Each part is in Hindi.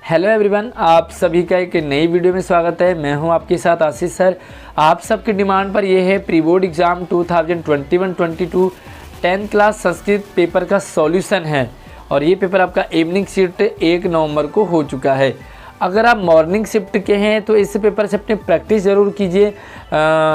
हेलो एवरीवन, आप सभी का एक नई वीडियो में स्वागत है। मैं हूं आपके साथ आशीष सर। आप सबकी डिमांड पर यह है pre board exam 2021-22 10th class Sanskrit paper का सॉल्यूशन है और ये पेपर आपका इवनिंग शिफ्ट 1 नवंबर को हो चुका है। अगर आप मॉर्निंग शिफ्ट के हैं तो इस पेपर से अपनी प्रैक्टिस ज़रूर कीजिए।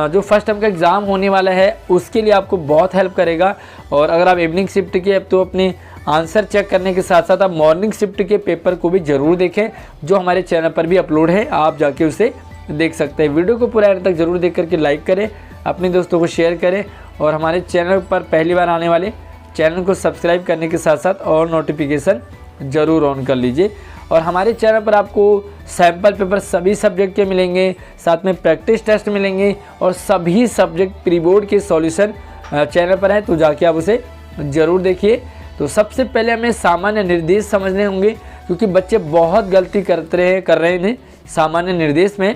जो फर्स्ट टर्म का एग्ज़ाम होने वाला है उसके लिए आपको बहुत हेल्प करेगा। और अगर आप इवनिंग शिफ्ट के तो अपने आंसर चेक करने के साथ साथ आप मॉर्निंग शिफ्ट के पेपर को भी ज़रूर देखें, जो हमारे चैनल पर भी अपलोड है, आप जाके उसे देख सकते हैं। वीडियो को पूरा एंड तक ज़रूर देख करके लाइक करें, अपने दोस्तों को शेयर करें और हमारे चैनल पर पहली बार आने वाले चैनल को सब्सक्राइब करने के साथ साथ और नोटिफिकेशन ज़रूर ऑन कर लीजिए। और हमारे चैनल पर आपको सैम्पल पेपर सभी सब्जेक्ट के मिलेंगे, साथ में प्रैक्टिस टेस्ट मिलेंगे और सभी सब्जेक्ट प्री बोर्ड के सॉल्यूशन चैनल पर है, तो जाके आप उसे ज़रूर देखिए। तो सबसे पहले हमें सामान्य निर्देश समझने होंगे, क्योंकि बच्चे बहुत गलती कर रहे हैं। सामान्य निर्देश में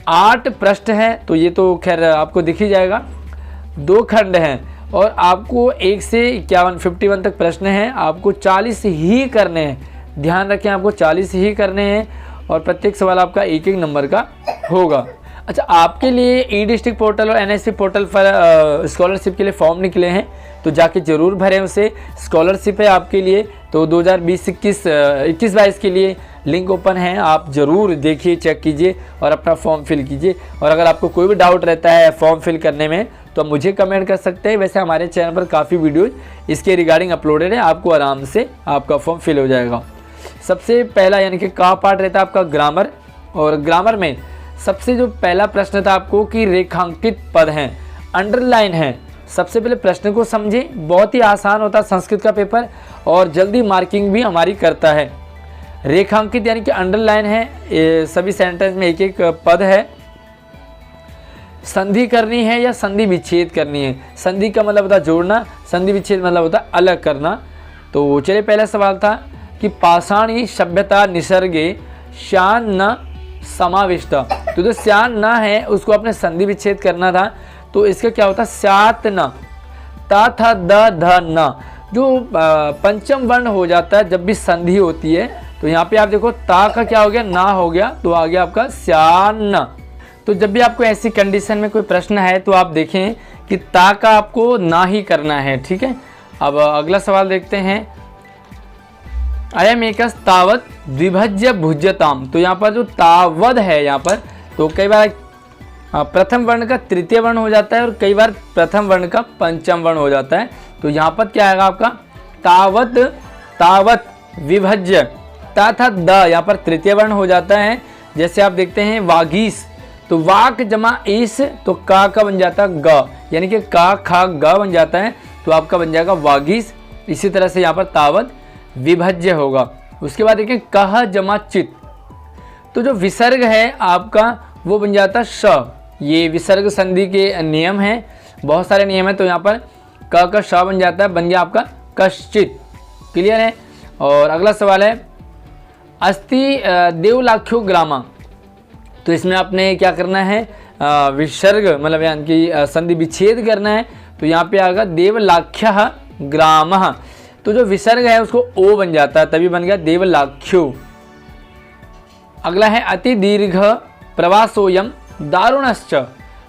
8 प्रश्न हैं, तो ये तो खैर आपको दिख ही जाएगा। 2 खंड हैं और आपको 1 से 51 तक प्रश्न हैं, आपको 40 ही करने हैं। ध्यान रखें, आपको 40 ही करने हैं और प्रत्येक सवाल आपका 1-1 नंबर का होगा। अच्छा, आपके लिए ई डिस्ट्रिक्ट पोर्टल और एनएसपी पोर्टल पर स्कॉलरशिप के लिए फॉर्म निकले हैं, तो जाके ज़रूर भरें उसे। स्कॉलरशिप है आपके लिए, तो 2020-21 के लिए लिंक ओपन है, आप ज़रूर देखिए, चेक कीजिए और अपना फॉर्म फिल कीजिए। और अगर आपको कोई भी डाउट रहता है फॉर्म फिल करने में तो मुझे कमेंट कर सकते हैं। वैसे हमारे चैनल पर काफ़ी वीडियोज़ इसके रिगार्डिंग अपलोडेड है, आपको आराम से आपका फॉर्म फिल हो जाएगा। सबसे पहला यानी कि का पार्ट रहता है आपका ग्रामर, और ग्रामर में सबसे जो पहला प्रश्न था आपको कि रेखांकित पद हैं, अंडरलाइन हैं। सबसे पहले प्रश्न को समझें, बहुत ही आसान होता है संस्कृत का पेपर और जल्दी मार्किंग भी हमारी करता है। रेखांकित यानी कि अंडरलाइन है, सभी सेंटेंस में 1-1 पद है। संधि करनी है या संधि विच्छेद करनी है। संधि का मतलब होता है जोड़ना, संधि विच्छेद मतलब होता है अलग करना। तो चलिए, पहला सवाल था कि पाषाणी सभ्यता निसर्गे श्यान न समाविष्ट। तो जो श्यान न है उसको अपने संधि विच्छेद करना था, तो इसका क्या होता है स्यात न, ता था द ध न। जो पंचम वर्ण हो जाता है जब भी संधि होती है, तो यहाँ पे आप देखो ता का क्या हो गया, ना हो गया, तो आ गया आपका श्यान। तो जब भी आपको ऐसी कंडीशन में कोई प्रश्न है तो आप देखें कि ता का आपको ना ही करना है, ठीक है। अब अगला सवाल देखते हैं। अयम एकस तावत द्विभज्य भुज्यताम। तो यहाँ पर जो तावद है, यहाँ पर तो कई बार प्रथम वर्ण का तृतीय वर्ण हो जाता है और कई बार प्रथम वर्ण का पंचम वर्ण हो जाता है। तो यहाँ पर क्या आएगा आपका तावत, तावत विभज्य, ता था द, यहाँ पर तृतीय वर्ण हो जाता है। जैसे आप देखते हैं वागीस, तो वाक जमा ईस, तो का बन जाता है ग, यानी कि का खा ग बन जाता है, तो आपका बन जाएगा वागीस। इसी तरह से यहाँ पर तावत विभज्य होगा। उसके बाद देखिए कह जमा चित, तो जो विसर्ग है आपका वो बन जाता है श। ये विसर्ग संधि के नियम हैं, बहुत सारे नियम हैं। तो यहाँ पर क का श बन जाता है, बन गया आपका कश्चित। क्लियर है। और अगला सवाल है अस्ति देवलाख्यो ग्रामा। तो इसमें आपने क्या करना है, विसर्ग मतलब यानी कि संधि विच्छेद करना है। तो यहाँ पे आएगा देवलाख्य ग्राम, तो जो विसर्ग है उसको ओ बन जाता है, तभी बन गया देवलाख्यो। अगला है अति दीर्घ प्रवासोयम दारुणश्च।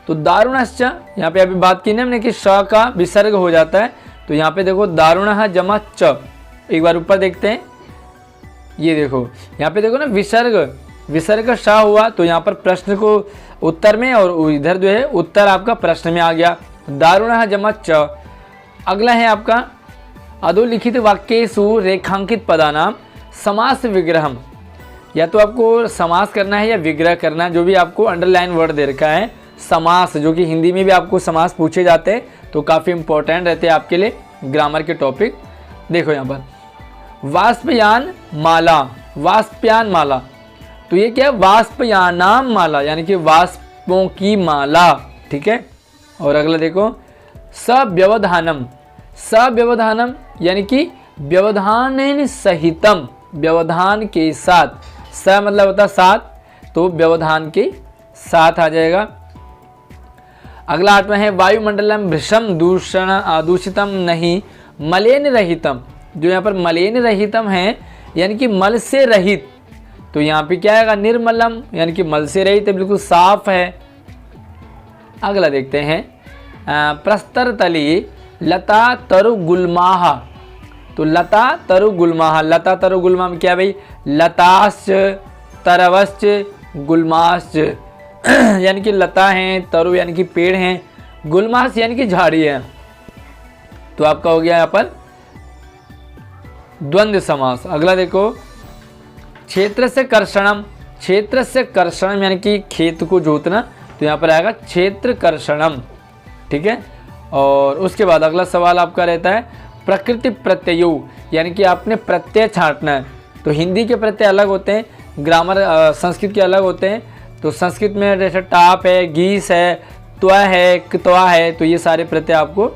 तो दारुणश्च यहाँ पे अभी बात की ना हमने कि श का विसर्ग हो जाता है, तो यहाँ पे देखो दारुण जमा च। एक बार ऊपर देखते हैं, ये देखो यहाँ पे देखो ना विसर्ग का श हुआ, तो यहाँ पर प्रश्न को उत्तर में और इधर जो है उत्तर आपका प्रश्न में आ गया, दारुण जमा च। अगला है आपका अधोलिखित वाक्येषु रेखांकित पदानाम समास विग्रहम। या तो आपको समास करना है या विग्रह करना है, जो भी आपको अंडरलाइन वर्ड दे रखा है। समास, जो कि हिंदी में भी आपको समास पूछे जाते हैं, तो काफ़ी इंपॉर्टेंट रहते हैं आपके लिए ग्रामर के टॉपिक। देखो यहाँ पर वाष्पयान माला, वाष्पयान माला, तो ये क्या है वाष्पयानाम माला, यानी कि वाष्पों की माला, ठीक है। और अगला देखो सव्यवधानम, सव्यवधानम यानी कि व्यवधान सहितम, व्यवधान के साथ। स मतलब होता साथ, तो व्यवधान के साथ आ जाएगा। अगला 8वां है वायुमंडलम भृशम दूषितम नहीं मलेन रहितम। जो यहाँ पर मलेन रहितम है यानी कि मल से रहित, तो यहाँ पे क्या आएगा, निर्मलम, यानी कि मल से रहित, बिल्कुल साफ है। अगला देखते हैं, प्रस्तर तली लता तरु गुलमाहा। तो लता तरु गुलमाहा, लता तरु गुलमाहा में क्या भाई, लताश्च तरवश्च गुलमाश्च यानी कि लता हैं, तरु यानी कि पेड़ हैं, गुलमाश यानी कि झाड़ी है। तो आपका हो गया यहाँ पर द्वंद्व समास। अगला देखो, क्षेत्र से कर्षणम, क्षेत्र से कर्षणम यानी कि खेत को जोतना, तो यहाँ पर आएगा क्षेत्र कर्षणम, ठीक है। और उसके बाद अगला सवाल आपका रहता है प्रकृति प्रत्ययु, यानी कि आपने प्रत्यय छांटना है। तो हिंदी के प्रत्यय अलग होते हैं, ग्रामर संस्कृत के अलग होते हैं। तो संस्कृत में जैसे टाप है, गीस है, त्वा है, क्त्वा है, तो ये सारे प्रत्यय आपको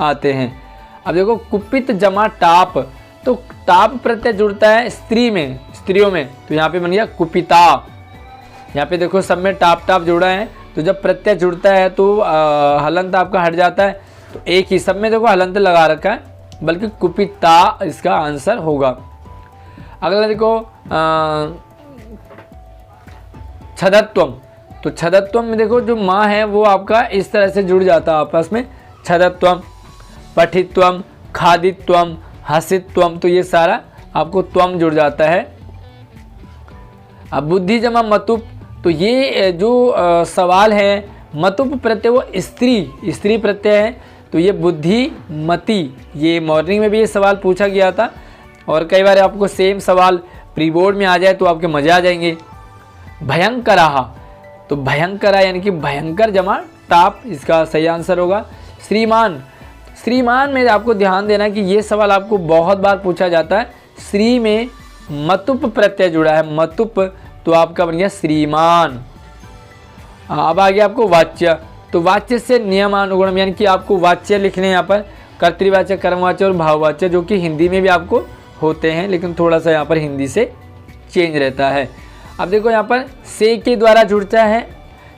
आते हैं। अब देखो कुपित जमा टाप, तो टाप प्रत्यय जुड़ता है स्त्री में, स्त्रियों में, तो यहाँ पे बन गया कुपिता। यहाँ पे देखो सब में टाप टाप जुड़ा है, तो जब प्रत्यय जुड़ता है तो हलंत आपका हट जाता है। तो एक ही सब में देखो हलंत लगा रखा है, बल्कि कुपिता इसका आंसर होगा। अगला देखो छदत्वम, तो छदत्वम में देखो जो माँ है वो आपका इस तरह से जुड़ जाता है आपस में, छदत्वम, पठित्वम, खादित्वम, हसित्वम, तो ये सारा आपको त्वम जुड़ जाता है। अब बुद्धि जमा मतुप, तो ये जो सवाल है, मतुप प्रत्यय वो स्त्री प्रत्यय है, तो ये बुद्धि मति, ये मॉर्निंग में भी ये सवाल पूछा गया था, और कई बार आपको सेम सवाल प्री बोर्ड में आ जाए तो आपके मजे आ जाएंगे। भयंकराहा, तो भयंकरा यानी कि भयंकर जमा टाप, इसका सही आंसर होगा। श्रीमान, श्रीमान में आपको ध्यान देना कि ये सवाल आपको बहुत बार पूछा जाता है। श्री में मतुप प्रत्यय जुड़ा है, मतुप, तो आपका बन गया श्रीमान। अब आ गया आपको वाच्य, तो वाच्य से नियमानुगुणम, यानी कि आपको वाच्य लिखने यहाँ पर कर्तृवाच्य, कर्मवाच्य और भाववाच्य, जो कि हिंदी में भी आपको होते हैं, लेकिन थोड़ा सा यहाँ पर हिंदी से चेंज रहता है। अब देखो यहाँ पर से के द्वारा जुड़ता है,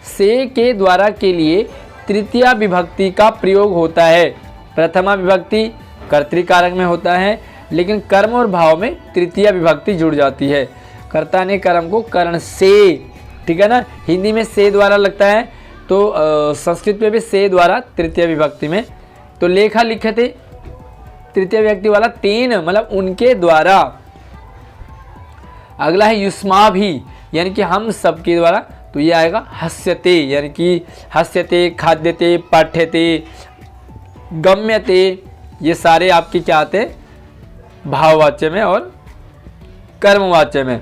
से के द्वारा के लिए तृतीया विभक्ति का प्रयोग होता है। प्रथमा विभक्ति कर्तृकारक में होता है, लेकिन कर्म और भाव में तृतीया विभक्ति जुड़ जाती है। कर्ता ने कर्म को कर्ण से, ठीक है ना, हिंदी में से द्वारा लगता है, तो संस्कृत में भी से द्वारा तृतीय विभक्ति में। तो लेखा लिखे थे तृतीय विभक्ति वाला, तीन मतलब उनके द्वारा। अगला है युष्मा भी, यानी कि हम सबके द्वारा, तो ये आएगा हस्यते, यानी कि हस्यते, खाद्यते, पाठ्यते, गम्यते, ये सारे आपके क्या आते हैं भाववाच्य में और कर्मवाच्य में।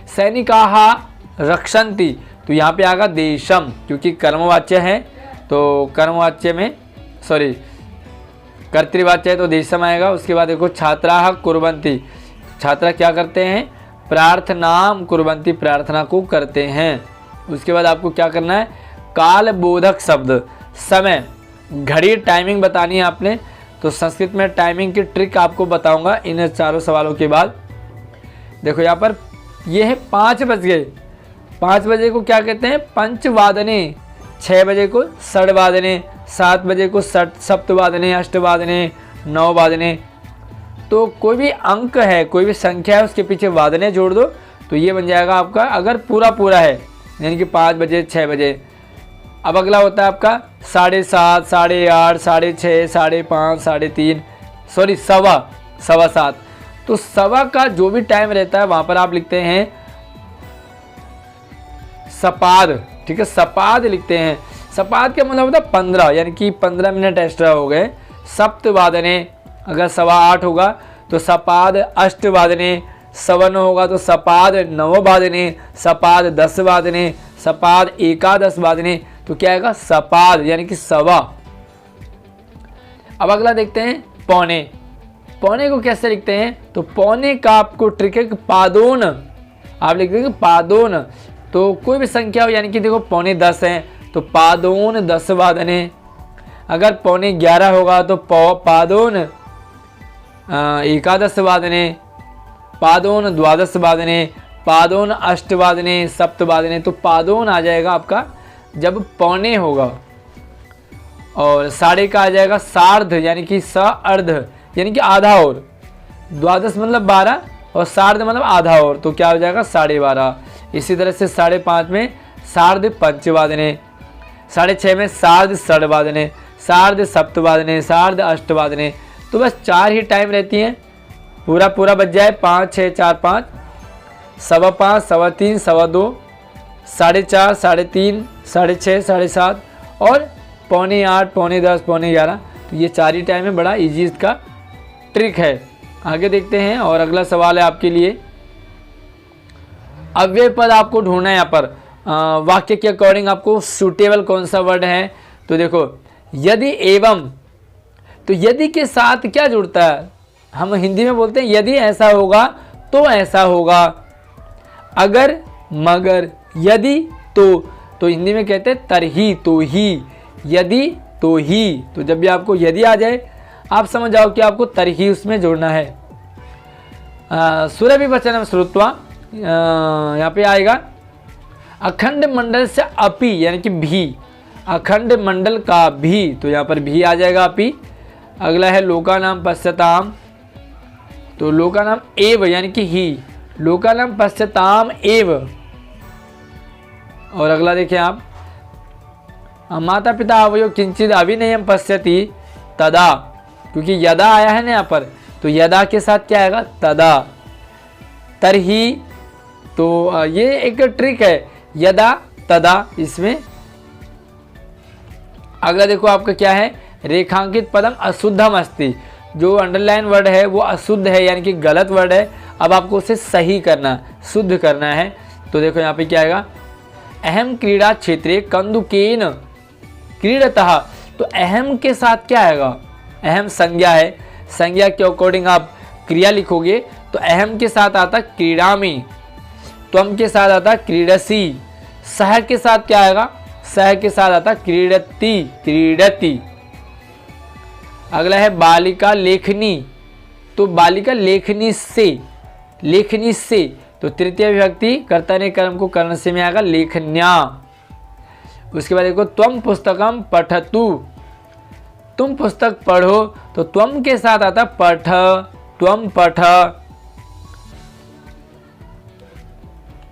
सैनिकाहा रक्षन्ति, तो यहाँ पे आएगा देशम, क्योंकि कर्मवाच्य है, तो कर्मवाच्य में सॉरी कर्तृवाच्य है तो देशम आएगा। उसके बाद देखो छात्राः कुर्वन्ति, छात्रा क्या करते हैं, प्रार्थनाम कुर्वन्ति, प्रार्थना को करते हैं। उसके बाद आपको क्या करना है, काल बोधक शब्द, समय, घड़ी, टाइमिंग बतानी है आपने, तो संस्कृत में टाइमिंग की ट्रिक आपको बताऊंगा इन चारों सवालों के बाद। देखो यहाँ पर ये है 5 बज गए, 5 बजे को क्या कहते हैं, पंचवादने, 6 बजे को षड्वादने, 7 बजे को सप्तवादने, अष्टवादने, 9 वादने। तो कोई भी अंक है, कोई भी संख्या है, उसके पीछे वादने जोड़ दो, तो ये बन जाएगा आपका, अगर पूरा है यानी कि 5 बजे, 6 बजे। अब अगला होता है आपका 7:30, 8:30, 6:30, 5:30, 3:30, सॉरी सवा 7:15। तो सवा का जो भी टाइम रहता है वहाँ पर आप लिखते हैं सपाद, ठीक है, सपाद लिखते हैं। सपाद का मतलब होता है 15, यानी कि 15 मिनट एक्स्ट्रा हो गए। सप्तवादने, अगर 8:15 होगा तो सपाद अष्टवादने, 9:15 होगा तो सपाद 9 वादने, सपाद 10 वादने, सपाद 11 वादने, तो क्या आएगा सपाद, यानी कि सवा। अब अगला देखते हैं पौने। पौने को कैसे लिखते हैं, तो पौने का आपको ट्रिक है कि पादोन, आप लिख देंगे पादोन, तो कोई भी संख्या हो, यानी कि देखो 9:45 है तो पादोन 10 वादने। अगर 9:45 होगा तो पादोन 11 वादने, पादोन 12 वादने, पादोन 8 वादने, सप्तवादने। तो पादोन आ जाएगा आपका जब पौने होगा। और साढ़े का आ जाएगा सार्ध, यानी कि अर्ध, यानी कि आधा। और 12 मतलब 12 और सार्ध मतलब आधा और, तो क्या हो जाएगा 12:30। इसी तरह से 5:30 में सार्ध पंचवादने, 6:30 में सार्ध षड्वादने, सार्ध सप्तवादने, सार्ध अष्टवादने। तो बस 4 ही टाइम रहती हैं, पूरा बच जाए 5, 6, 4, 5, 5:15, 3:15, 2:15, 4:30, 3:30, 6:30, 7:30 और 7:45, 8:45, 10, 11:15। तो ये 4 ही टाइम है। बड़ा इजी इसका ट्रिक है। आगे देखते हैं और अगला सवाल है आपके लिए। अव्यय पद आपको ढूंढना है यहाँ पर, वाक्य के अकॉर्डिंग आपको सूटेबल कौन सा वर्ड है। तो देखो यदि एवं, तो यदि के साथ क्या जुड़ता है, हम हिंदी में बोलते हैं यदि ऐसा होगा तो ऐसा होगा, अगर मगर, यदि तो हिंदी में कहते हैं तरही तो ही, यदि तो ही। तो जब भी आपको यदि आ जाए आप समझ जाओ कि आपको तरही उसमें जोड़ना है। सुरभि वचनम श्रुत्वा, यहाँ पे आएगा अखंड मंडल से अपि यानी कि भी, अखंड मंडल का भी, तो यहाँ पर भी आ जाएगा अपि। अगला है लोकानाम पश्यताम, तो लोकानाम एव यानी कि ही, लोकानाम पश्यताम एव। और अगला देखिए आप, माता पिता अवयो किंचित अभिनयम पश्यति तदा, क्योंकि यदा आया है ना यहाँ पर, तो यदा के साथ क्या आएगा तदा, तरही। तो ये एक ट्रिक है, यदा तदा इसमें। अगला देखो आपका क्या है, रेखांकित पदम अशुद्धम अस्ति, जो अंडरलाइन वर्ड है वो अशुद्ध है यानी कि गलत वर्ड है। अब आपको उसे सही करना, शुद्ध करना है। तो देखो यहाँ पे क्या आएगा, अहम क्रीड़ा क्षेत्रे कंदुकेन क्रीडतः, तो अहम के साथ क्या आएगा, अहम संज्ञा है, संज्ञा के अकॉर्डिंग आप क्रिया लिखोगे। तो अहम के साथ आता क्रीडामी, त्वम के साथ आता क्रीडसी, सह के साथ क्या आएगा, सह के साथ आता क्रीडति, क्रीडति। अगला है बालिका लेखनी, तो बालिका लेखनी से, लेखनी से, तो तृतीय विभक्ति कर्ता ने कर्म को कर्ण से में आएगा लेखन्या। उसके बाद देखो त्वम पुस्तकम पठतु, तुम पुस्तक पढ़ो, तो त्वम के साथ आता पठ, त्वम पठ।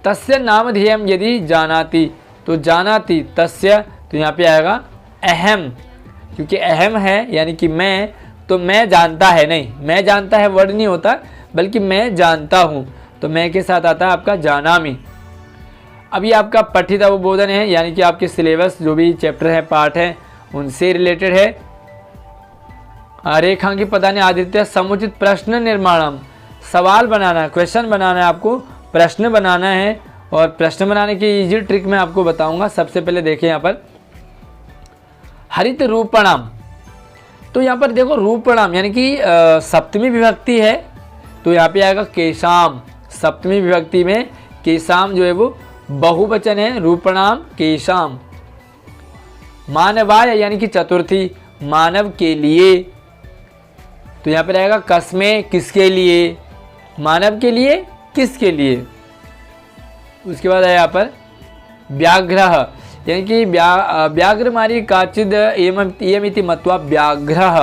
तस्य नामधेयम यदि जानाति, तो जानाति तस्य, तो यहाँ पे आएगा अहम, क्योंकि अहम है यानी कि मैं, तो मैं जानता है नहीं, मैं जानता है वर्ड नहीं होता बल्कि मैं जानता हूँ, तो मैं के साथ आता है आपका जानामि। अभी आपका पठित अवबोधन है यानी कि आपके सिलेबस जो भी चैप्टर है, पाठ है, उनसे रिलेटेड है। रेखांकी पदानि आदित्य समुचित प्रश्न निर्माणम, सवाल बनाना है, क्वेश्चन बनाना है, आपको प्रश्न बनाना है। और प्रश्न बनाने की इजी ट्रिक मैं आपको बताऊंगा। सबसे पहले देखिए यहाँ पर हरित रूपणाम, तो यहाँ पर देखो रूपणाम यानी कि सप्तमी विभक्ति है, तो यहाँ पे आएगा केशाम, सप्तमी विभक्ति में केशाम जो है वो बहुवचन है, रूपणाम केशाम। मानवाय यानी कि चतुर्थी, मानव के लिए, तो यहाँ पर आएगा कस्मे, किसके लिए, मानव के लिए, किसके लिए। उसके बाद है यहाँ पर व्याघ्रः यानी कि व्याघ्र मारी काचिद एयमिति मत्वा व्याघ्रः,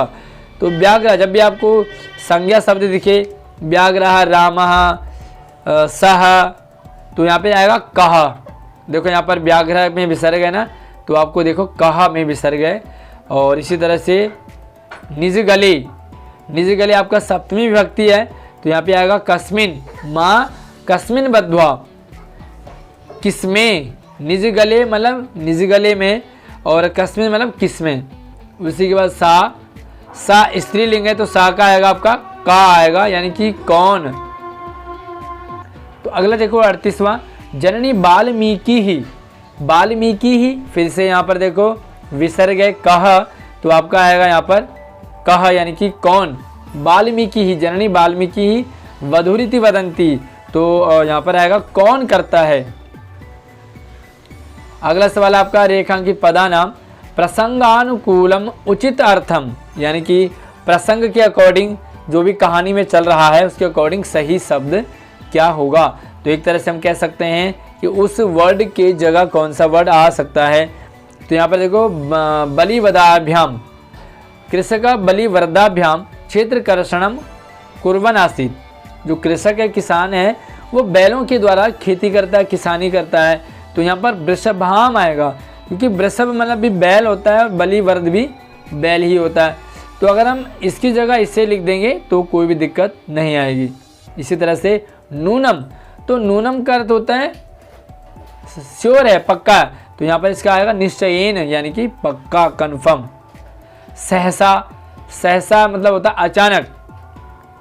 तो व्याघ्र जब भी आपको संज्ञा शब्द दिखे, व्याघ्रः रामः सः, तो यहाँ पे आएगा कह। देखो यहाँ पर व्याघ्र में विसर्ग है ना, तो आपको देखो कह में विसर्ग है। और इसी तरह से निज गले, निज गले आपका सप्तमी विभक्ति है, तो यहाँ पे आएगा कस्मिन, माँ कस्मिन बद्ध्वा, किसमें, निज गले मतलब निज गले में, और कस्मिन मतलब किसमें। उसी के बाद सा, सा स्त्रीलिंग है तो सा का आएगा आपका का आएगा यानी कि कौन। तो अगला देखो 38वां, जननी वाल्मीकि ही, वाल्मीकि ही, फिर से यहाँ पर देखो विसर्ग है कह, तो आपका आएगा यहाँ पर कह यानी कि कौन। वाल्मीकि ही, जननी वाल्मीकि ही वधूरिति वदंती, तो यहाँ पर आएगा कौन करता है। अगला सवाल आपका रेखांकित पदानाम प्रसंगानुकूलम उचित अर्थम, यानी कि प्रसंग के अकॉर्डिंग जो भी कहानी में चल रहा है उसके अकॉर्डिंग सही शब्द क्या होगा। तो एक तरह से हम कह सकते हैं कि उस वर्ड के जगह कौन सा वर्ड आ सकता है। तो यहाँ पर देखो बलिवदाभ्याम, कृषक बलिवदाभ्याम क्षेत्र कर्षणम कुर्वन् आसीत्, जो कृषक है, किसान है, वो बैलों के द्वारा खेती करता है, किसानी करता है। तो यहाँ पर वृषभाम आएगा, क्योंकि वृषभ मतलब भी बैल होता है, बलिवर्ध भी बैल ही होता है। तो अगर हम इसकी जगह इसे लिख देंगे तो कोई भी दिक्कत नहीं आएगी। इसी तरह से नूनम, तो नूनम का अर्थ होता है श्योर है, पक्का। तो यहाँ पर इसका आएगा निश्चयेन, यानी कि पक्का, कन्फर्म। सहसा, सहसा मतलब होता है अचानक,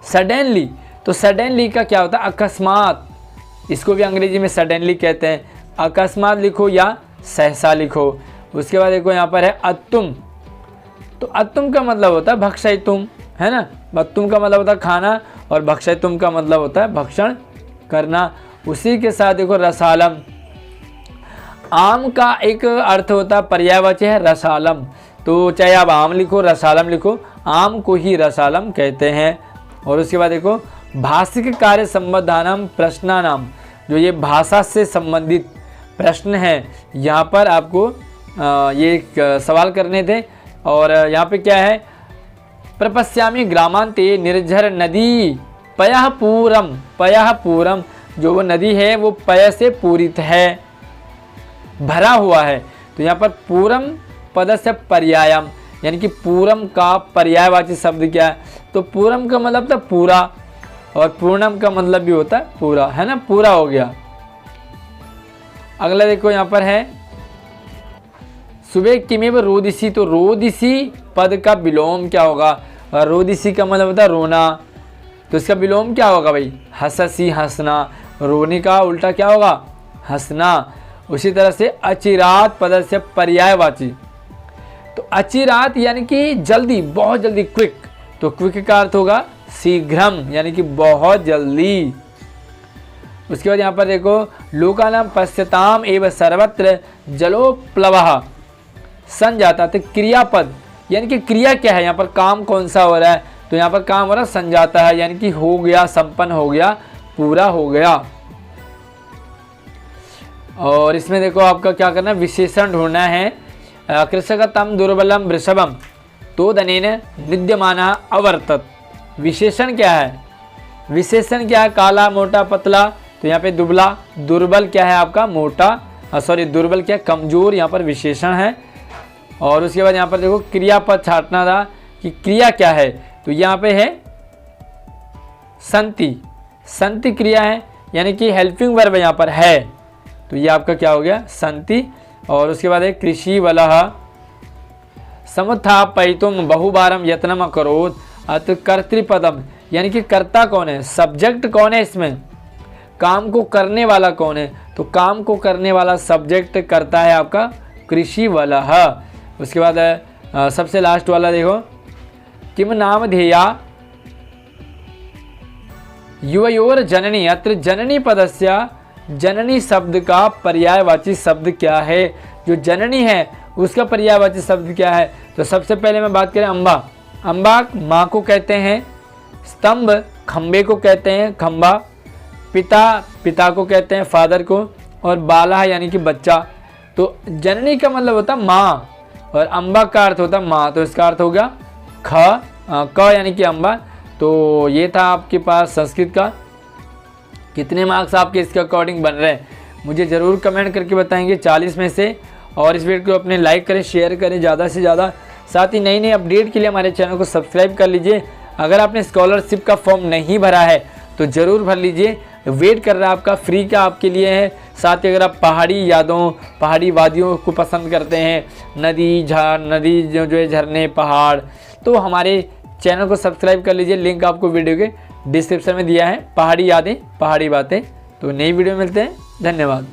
सडनली। तो सडनली का क्या होता है? अकस्मात। इसको भी अंग्रेजी में सडनली कहते हैं। अकस्मात लिखो या सहसा लिखो। उसके बाद देखो यहाँ पर है अत्तुम। तो अत्तुम का मतलब होता है भक्षयितुम, है ना। अत्तुम का मतलब होता है खाना और भक्षयितुम का मतलब होता है भक्षण करना। उसी के साथ देखो रसालम। आम का एक अर्थ होता है पर्यायवाची है रसालम। तो चाहे आप आम लिखो, रसालम लिखो, आम को ही रसालम कहते हैं। और उसके बाद देखो भाषिक कार्य संबंधानाम प्रश्नानाम, जो ये भाषा से संबंधित प्रश्न हैं, यहाँ पर आपको ये सवाल करने थे। और यहाँ पे क्या है? प्रपश्यामि ग्रामांते निर्झर नदी पयः पूरम, पयः पूरम, जो वो नदी है वो पय से पूरित है, भरा हुआ है। तो यहाँ पर पूरम पद से पर्यायम, यानी कि पूरम का पर्यायवाची शब्द क्या है? तो पूरम का मतलब था पूरा, और पूर्णम का मतलब भी होता है पूरा, है ना, पूरा हो गया। अगला देखो यहाँ पर है सुबह किमेव रोदिसी। तो रोदिसी पद का विलोम क्या होगा? रोदिसी का मतलब होता है रोना, तो इसका विलोम क्या होगा भाई? हससी, हंसना। रोने का उल्टा क्या होगा? हंसना। उसी तरह से अचिरात पद से पर्यायवाची। तो अचिरात यानी कि जल्दी, बहुत जल्दी, क्विक। तो क्विक का अर्थ होगा शीघ्रम, यानी कि बहुत जल्दी। उसके बाद यहाँ पर देखो लोकानां पश्यताम एवं सर्वत्र जलोप्लवः संजाता। तो क्रियापद यानी कि क्रिया क्या है? यहाँ पर काम कौन सा हो रहा है? तो यहाँ पर काम हो रहा है संजाता है, यानी कि हो गया, संपन्न हो गया, पूरा हो गया। और इसमें देखो आपका क्या करना है? विशेषण ढूंढना है। कृषकतम दुर्बलम वृषभम तो दनेन विद्यमाना अवर्तत। विशेषण क्या है? विशेषण क्या है? काला, मोटा, पतला। तो यहाँ पे दुबला, दुर्बल क्या है आपका? मोटा, दुर्बल क्या? कमजोर, यहाँ पर विशेषण है। और उसके बाद यहाँ पर देखो क्रियापद छाटना था कि क्रिया क्या है? तो यहाँ पे है संति, संति क्रिया है, यानी कि हेल्पिंग वर्ब यहाँ पर है। तो ये आपका क्या हो गया? संति। और उसके बाद है कृषि वलह समुत्थापयितुम बहुबारम यत्नम अकरोत्। अत कर्तृपदम, यानी कि कर्ता कौन है? सब्जेक्ट कौन है इसमें? काम को करने वाला कौन है? तो काम को करने वाला सब्जेक्ट करता है आपका कृषि वलह। उसके बाद सबसे लास्ट वाला देखो किम नाम ध्येया युवयोर जननी। अत्र जननी पदस्य, जननी शब्द का पर्यायवाची शब्द क्या है? जो जननी है उसका पर्यायवाची शब्द क्या है? तो सबसे पहले मैं बात करें अम्बा। अम्बा माँ को कहते हैं। स्तंभ खम्बे को कहते हैं, खम्बा। पिता, पिता को कहते हैं, फादर को। और बाला यानी कि बच्चा। तो जननी का मतलब होता है माँ, और अम्बा का अर्थ होता है माँ। तो इसका अर्थ हो गया क यानी कि अम्बा। तो ये था आपके पास संस्कृत का। कितने मार्क्स आपके इसके अकॉर्डिंग बन रहे हैं मुझे ज़रूर कमेंट करके बताएंगे 40 में से। और इस वीडियो को अपने लाइक करें, शेयर करें ज़्यादा से ज़्यादा। साथ ही नई नई अपडेट के लिए हमारे चैनल को सब्सक्राइब कर लीजिए। अगर आपने स्कॉलरशिप का फॉर्म नहीं भरा है तो ज़रूर भर लीजिए, वेट कर रहा है आपका, फ्री का आपके लिए है। साथ ही अगर आप पहाड़ी यादों, पहाड़ी वादियों को पसंद करते हैं, नदी जो है झरने, पहाड़, तो हमारे चैनल को सब्सक्राइब कर लीजिए। लिंक आपको वीडियो के डिस्क्रिप्शन में दिया है। पहाड़ी यादें, पहाड़ी बातें। तो नई वीडियो मिलते हैं। धन्यवाद।